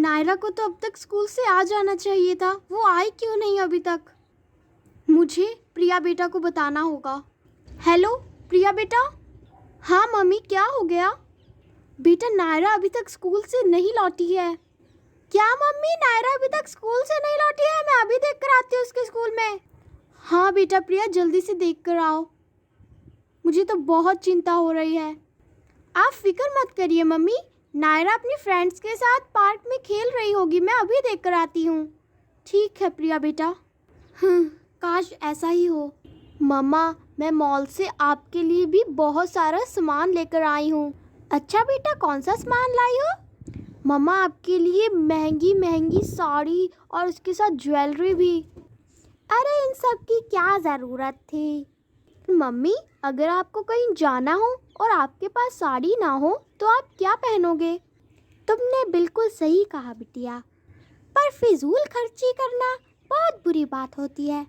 नायरा को तो अब तक स्कूल से आ जाना चाहिए था, वो आई क्यों नहीं अभी तक? मुझे प्रिया बेटा को बताना होगा। हेलो प्रिया बेटा। हाँ मम्मी, क्या हो गया? बेटा नायरा अभी तक स्कूल से नहीं लौटी है। क्या मम्मी, नायरा अभी तक स्कूल से नहीं लौटी है? मैं अभी देख कर आती हूँ उसके स्कूल में। हाँ बेटा प्रिया, जल्दी से देख कर आओ, मुझे तो बहुत चिंता हो रही है। आप फिक्र मत करिए मम्मी, नायरा अपनी फ्रेंड्स के साथ पार्क में खेल रही होगी, मैं अभी देख कर आती हूँ। ठीक है प्रिया बेटा। काश ऐसा ही हो। मम्मा, मैं मॉल से आपके लिए भी बहुत सारा सामान लेकर आई हूँ। अच्छा बेटा, कौन सा सामान लाई हो? मम्मा, आपके लिए महंगी महंगी साड़ी और उसके साथ ज्वेलरी भी। अरे इन सब की क्या ज़रूरत थी? मम्मी, अगर आपको कहीं जाना हो और आपके पास साड़ी ना हो तो आप क्या पहनोगे? तुमने बिल्कुल सही कहा बिटिया, पर फिजूल खर्ची करना बहुत बुरी बात होती है।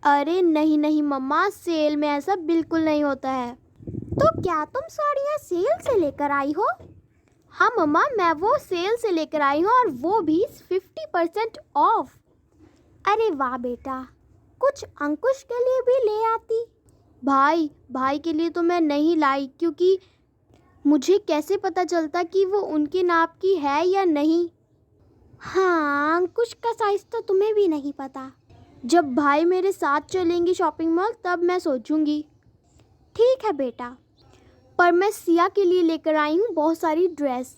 अरे नहीं नहीं मम्मा, सेल में ऐसा बिल्कुल नहीं होता है। तो क्या तुम साड़ियाँ सेल से लेकर आई हो? हाँ मम्मा, मैं वो सेल से लेकर आई हूँ, और वो भी 50% ऑफ। अरे वाह बेटा, कुछ अंकुश के लिए भी ले आती। भाई के लिए तो मैं नहीं लाई, क्योंकि मुझे कैसे पता चलता कि वो उनके नाप की है या नहीं। हाँ, अंकुश का साइज तो तुम्हें भी नहीं पता। जब भाई मेरे साथ चलेंगे शॉपिंग मॉल तब मैं सोचूंगी। ठीक है बेटा, पर मैं सिया के लिए लेकर आई हूँ बहुत सारी ड्रेस।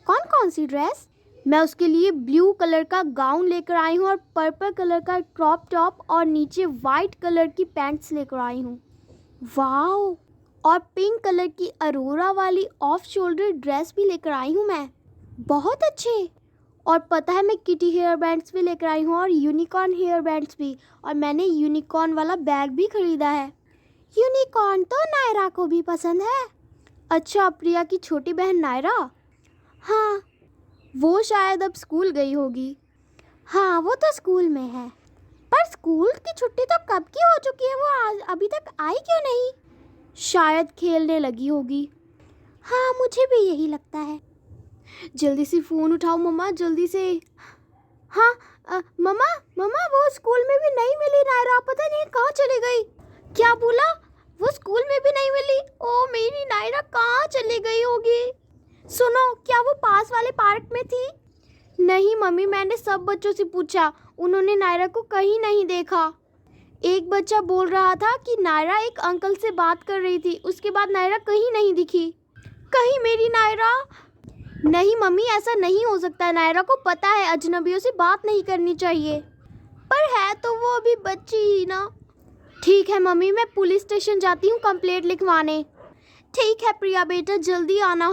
कौन कौन सी ड्रेस? मैं उसके लिए ब्लू कलर का गाउन लेकर आई हूँ और पर्पल कलर का क्रॉप टॉप और नीचे वाइट कलर की पैंट्स लेकर आई हूँ। वाओ! और पिंक कलर की अरोरा वाली ऑफ शोल्डर ड्रेस भी लेकर आई हूँ मैं। बहुत अच्छे। और पता है, मैं किटी हेयर बैंड्स भी लेकर आई हूँ और यूनिकॉर्न हेयर बैंड्स भी, और मैंने यूनिकॉर्न वाला बैग भी खरीदा है। यूनिकॉर्न तो नायरा को भी पसंद है। अच्छा, प्रिया की छोटी बहन नायरा? हाँ, वो शायद अब स्कूल गई होगी। हाँ, वो तो स्कूल में है। पर स्कूल की छुट्टी तो कब की हो चुकी है, वो आज अभी तक आई क्यों नहीं? शायद खेलने लगी होगी। हाँ, मुझे भी यही लगता है। जल्दी से फ़ोन उठाओ मम्मा, जल्दी से। हाँ मम्मा, वो स्कूल में भी नहीं मिली नायरा, पता नहीं कहाँ चली गई। क्या बोला? वो स्कूल में भी नहीं मिली? ओ, मेरी नायरा कहाँ चली गई होगी? सुनो, क्या वो पास वाले पार्क में थी? नहीं मम्मी, मैंने सब बच्चों से पूछा, उन्होंने नायरा को कहीं नहीं देखा। एक बच्चा बोल रहा था कि नायरा एक अंकल से बात कर रही थी, उसके बाद नायरा कहीं नहीं दिखी। कहीं मेरी नायरा? नहीं मम्मी, ऐसा नहीं हो सकता है, नायरा को पता है अजनबियों से बात नहीं करनी चाहिए। पर है तो वो अभी बच्ची ही ना। ठीक है मम्मी, मैं पुलिस स्टेशन जाती हूँ कंप्लेंट लिखवाने। ठीक है प्रिया बेटा, जल्दी आना।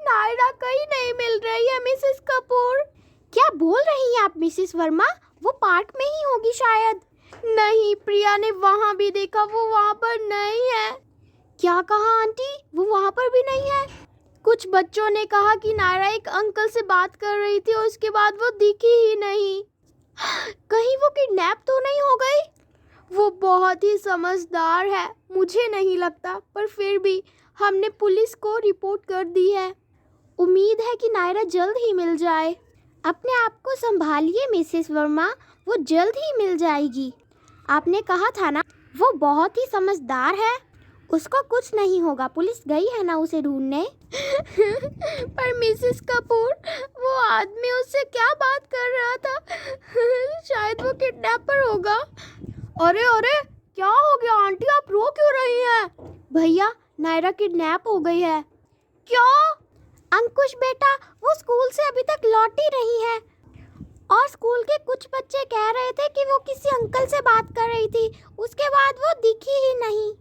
नायरा कहीं नहीं मिल रही है मिसेस कपूर। क्या बोल रही हैं आप मिसेस वर्मा? वो पार्क में ही होगी शायद। नहीं, प्रिया ने वहाँ भी देखा, वो वहाँ पर नहीं है। क्या कहा आंटी? वो वहाँ पर भी नहीं है? कुछ बच्चों ने कहा कि नायरा एक अंकल से बात कर रही थी और उसके बाद वो दिखी ही नहीं। कहीं वो किडनैप तो नहीं हो गई? वो बहुत ही समझदार है, मुझे नहीं लगता, पर फिर भी हमने पुलिस को रिपोर्ट कर दी है। उम्मीद है कि नायरा जल्द ही मिल जाए। अपने आप को संभालिए मिसेस वर्मा, वो जल्द ही मिल जाएगी। आपने कहा था ना, वो बहुत ही समझदार है, उसको कुछ नहीं होगा, पुलिस गई है ना उसे ढूंढने। पर मिसेस कपूर, वो आदमी उससे क्या बात कर रहा था? शायद वो किडनैपर होगा। अरे अरे, क्या हो गया आंटी, आप रो क्यों रही हैं? भैया, नायरा किडनैप हो गई है। क्या? अंकुश बेटा, वो स्कूल से अभी तक लौट ही नहीं है, और स्कूल के कुछ बच्चे कह रहे थे कि वो किसी अंकल से बात कर रही थी, उसके बाद वो दिखी ही नहीं।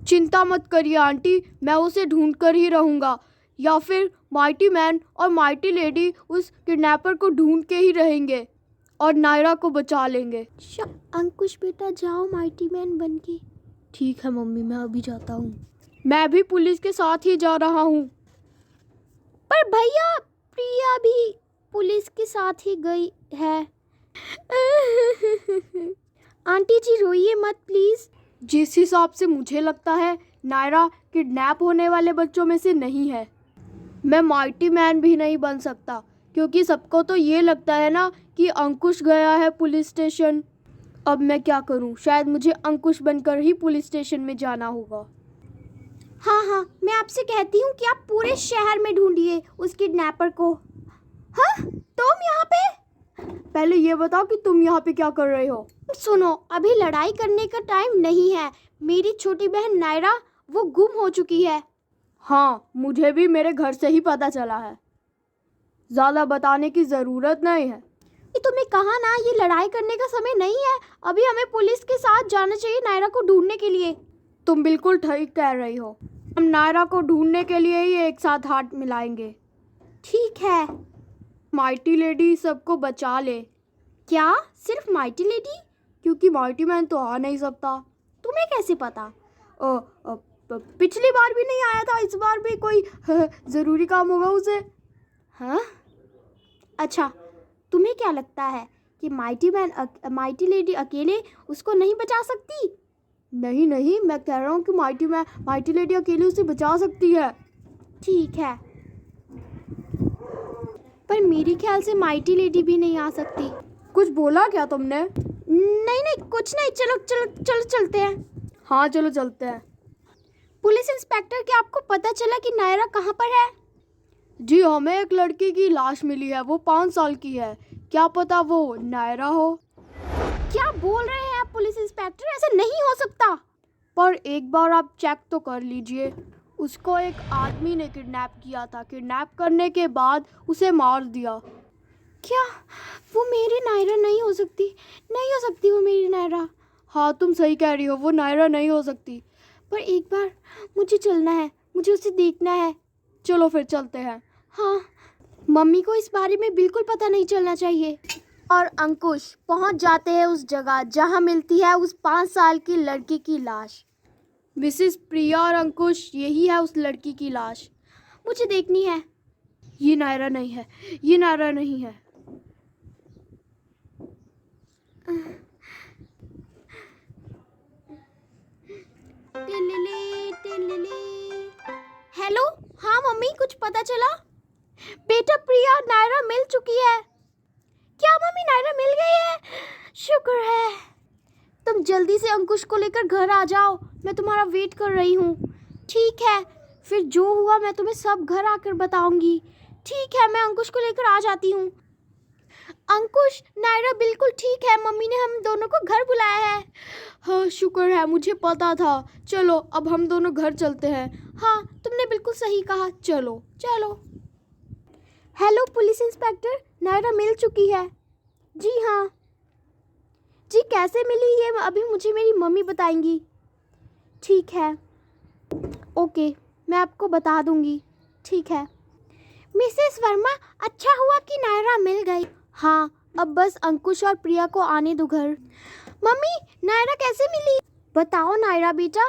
चिंता मत करिए आंटी, मैं उसे ढूंढ कर ही रहूँगा, या फिर माइटी मैन और माइटी लेडी उस किडनैपर को ढूंढ के ही रहेंगे और नायरा को बचा लेंगे। अंकुश बेटा, जाओ माइटी मैन बन के। ठीक है मम्मी, मैं अभी जाता हूँ। मैं भी पुलिस के साथ ही जा रहा हूँ। पर भैया, प्रिया भी पुलिस के साथ ही गई है। आंटी जी, रोइए मत प्लीज़। जिस हिसाब से मुझे लगता है, नायरा किडनैप होने वाले बच्चों में से नहीं है। मैं माइटी मैन भी नहीं बन सकता, क्योंकि सबको तो ये लगता है ना कि अंकुश गया है पुलिस स्टेशन। अब मैं क्या करूं, शायद मुझे अंकुश बनकर ही पुलिस स्टेशन में जाना होगा। हाँ हाँ, मैं आपसे कहती हूँ कि आप पूरे शहर में ढूंढिए उस किडनैपर को। हाँ, तुम यहाँ पे? पहले ये बताओ कि तुम यहाँ पे क्या कर रहे हो? सुनो, अभी लड़ाई करने का टाइम नहीं है। मेरी छोटी बहन नायरा वो गुम हो चुकी है। हाँ, मुझे भी मेरे घर से ही पता चला है। ज़्यादा बताने की ज़रूरत नहीं है। ये तुम्हें कहा ना, ये लड़ाई करने का समय नहीं है। अभी हमें पुलिस के साथ जाना चाहिए नायरा को ढूंढने के लिए। तुम बिल्कुल ठीक कह रही हो। हम नायरा को ढूंढने के लिए ही एक साथ हाथ मिलाएंगे। ठीक है। माइटी लेडी सबको बचा ले। क्या सिर्फ माइटी लेडी? क्योंकि माइटी मैन तो आ नहीं सकता। तुम्हें कैसे पता? पिछली बार भी नहीं आया था, इस बार भी कोई ज़रूरी काम होगा उसे। हाँ, अच्छा, तुम्हें क्या लगता है कि माइटी लेडी अकेले उसको नहीं बचा सकती? नहीं नहीं, मैं कह रहा हूँ कि माइटी लेडी अकेले उसे बचा सकती है। ठीक है, पर मेरे ख्याल से माइटी लेडी भी नहीं आ सकती। कुछ बोला क्या तुमने? नहीं नहीं, कुछ नहीं। चलो चलो चलो चलते हैं। हाँ चलो चलते हैं। पुलिस इंस्पेक्टर, क्या आपको पता चला कि नायरा कहाँ पर है? जी, हमें एक लड़की की लाश मिली है। वो 5 साल की है। क्या पता वो नायरा हो। क्या बोल रहे हैं आप पुलिस इंस्पेक्टर? ऐसा नहीं हो सकता। पर एक बार आप चेक तो कर लीजिए। उसको एक आदमी ने किडनैप किया था। किडनैप करने के बाद उसे मार दिया। क्या वो मेरी नायरा नहीं हो सकती? नहीं हो सकती वो मेरी नायरा। हाँ, तुम सही कह रही हो, वो नायरा नहीं हो सकती। पर एक बार मुझे चलना है, मुझे उसे देखना है। चलो फिर चलते हैं। हाँ, मम्मी को इस बारे में बिल्कुल पता नहीं चलना चाहिए। और अंकुश पहुंच जाते हैं उस जगह जहां मिलती है उस 5 साल की लड़की की लाश। मिसेस प्रिया और अंकुश, यही है उस लड़की की लाश। मुझे देखनी है। ये नायरा नहीं है, ये नायरा नहीं है। हेलो, हाँ मम्मी, कुछ पता चला? बेटा प्रिया, नायरा मिल चुकी है। क्या मम्मी, नायरा मिल गई है? शुक्र है। तुम जल्दी से अंकुश को लेकर घर आ जाओ, मैं तुम्हारा वेट कर रही हूँ। ठीक है, फिर जो हुआ मैं तुम्हें सब घर आकर बताऊंगी। ठीक है, मैं अंकुश को लेकर आ जाती हूँ। अंकुश, नायरा बिल्कुल ठीक है। मम्मी ने हम दोनों को घर बुलाया है। हाँ, शुक्र है, मुझे पता था। चलो अब हम दोनों घर चलते हैं। हाँ, तुमने बिल्कुल सही कहा। चलो चलो। हेलो पुलिस इंस्पेक्टर, नायरा मिल चुकी है। जी हाँ। जी, कैसे मिली ये अभी मुझे मेरी मम्मी बताएंगी। ठीक है, ओके, मैं आपको बता दूंगी। ठीक है मिसेस वर्मा, अच्छा हुआ कि नायरा मिल गई। हाँ, अब बस अंकुश और प्रिया को आने दो घर। मम्मी, नायरा कैसे मिली? बताओ नायरा बेटा।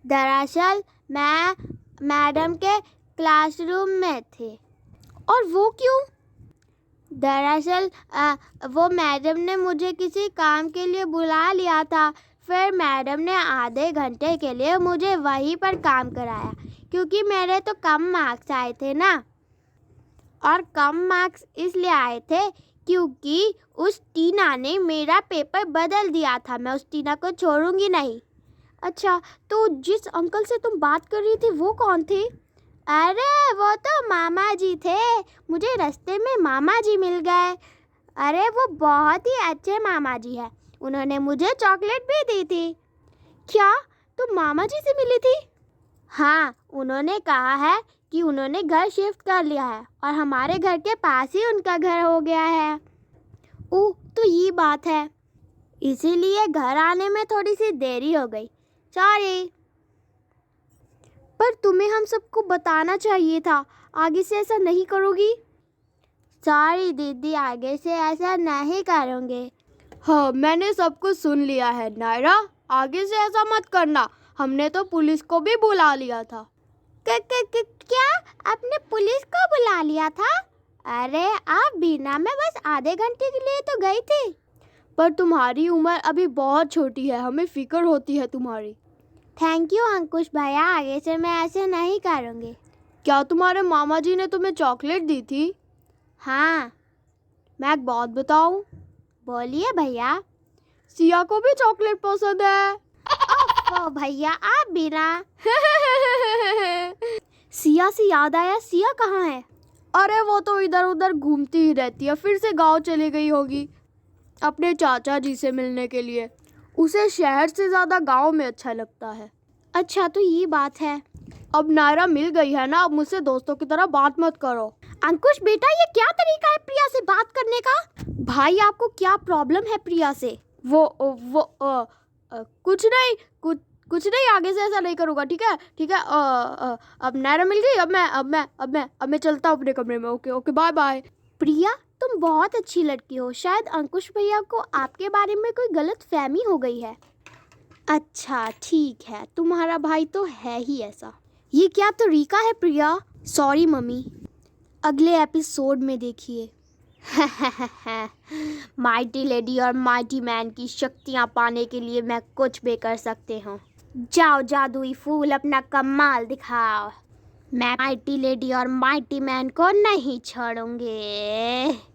दरअसल मैं मैडम के क्लासरूम में थी। और वो क्यों? दरअसल वो मैडम ने मुझे किसी काम के लिए बुला लिया था। फिर मैडम ने आधे घंटे के लिए मुझे वहीं पर काम कराया, क्योंकि मेरे तो कम मार्क्स आए थे ना। और कम मार्क्स इसलिए आए थे क्योंकि उस टीना ने मेरा पेपर बदल दिया था। मैं उस टीना को छोड़ूंगी नहीं। अच्छा, तो जिस अंकल से तुम बात कर रही थी वो कौन थे? अरे वो तो मामा जी थे। मुझे रास्ते में मामा जी मिल गए। अरे वो बहुत ही अच्छे मामा जी हैं। उन्होंने मुझे चॉकलेट भी दी थी। क्या तुम मामा जी से मिली थी? हाँ, उन्होंने कहा है कि उन्होंने घर शिफ्ट कर लिया है और हमारे घर के पास ही उनका घर हो गया है। ओह, तो ये बात है, इसीलिए घर आने में थोड़ी सी देरी हो गई। सॉरी। पर तुम्हें हम सबको बताना चाहिए था। आगे से ऐसा नहीं करोगी? सॉरी दीदी, आगे से ऐसा नहीं करूँगी। हाँ, मैंने सब कुछ सुन लिया है नायरा, आगे से ऐसा मत करना। हमने तो पुलिस को भी बुला लिया था। क्या आपने पुलिस को बुला लिया था? अरे आप बीना में बस आधे घंटे के लिए तो गई थी। पर तुम्हारी उम्र अभी बहुत छोटी है, हमें फिक्र होती है तुम्हारी। थैंक यू अंकुश भैया, आगे से मैं ऐसे नहीं करूँगी। क्या तुम्हारे मामा जी ने तुम्हें चॉकलेट दी थी? हाँ। मैं एक बात बताऊं? बोलिए भैया। सिया को भी चॉकलेट पसंद है। ओह भैया आप भी ना। सिया से याद आया, सिया कहाँ है? अरे वो तो इधर उधर घूमती ही रहती है, फिर से गांव चली गई होगी अपने चाचा जी से मिलने के लिए। उसे शहर से ज़्यादा गांव में अच्छा लगता है। अच्छा तो ये बात है। अब नायरा मिल गई है ना, अब मुझसे दोस्तों की तरह बात मत करो। अंकुश बेटा ये क्या तरीका है प्रिया से बात करने का? भाई आपको क्या प्रॉब्लम है प्रिया से? कुछ नहीं, कुछ नहीं, आगे से ऐसा नहीं करूँगा, ठीक है ठीक है। अब नायरा मिल गई, अब मैं चलता हूँ अपने कमरे में। Okay okay bye bye. Priya तुम बहुत अच्छी लड़की हो, शायद अंकुश भैया को आपके बारे में कोई गलत फहमी हो गई है। अच्छा ठीक है, तुम्हारा भाई तो है ही ऐसा। ये क्या तरीका है प्रिया? सॉरी मम्मी, अगले एपिसोड में देखिए। माइटी लेडी और माइटी मैन की शक्तियाँ पाने के लिए मैं कुछ भी कर सकती हूँ। जाओ जादुई फूल अपना कमाल दिखाओ। मैं माइटी लेडी और माइटी मैन को नहीं छोड़ूंगी।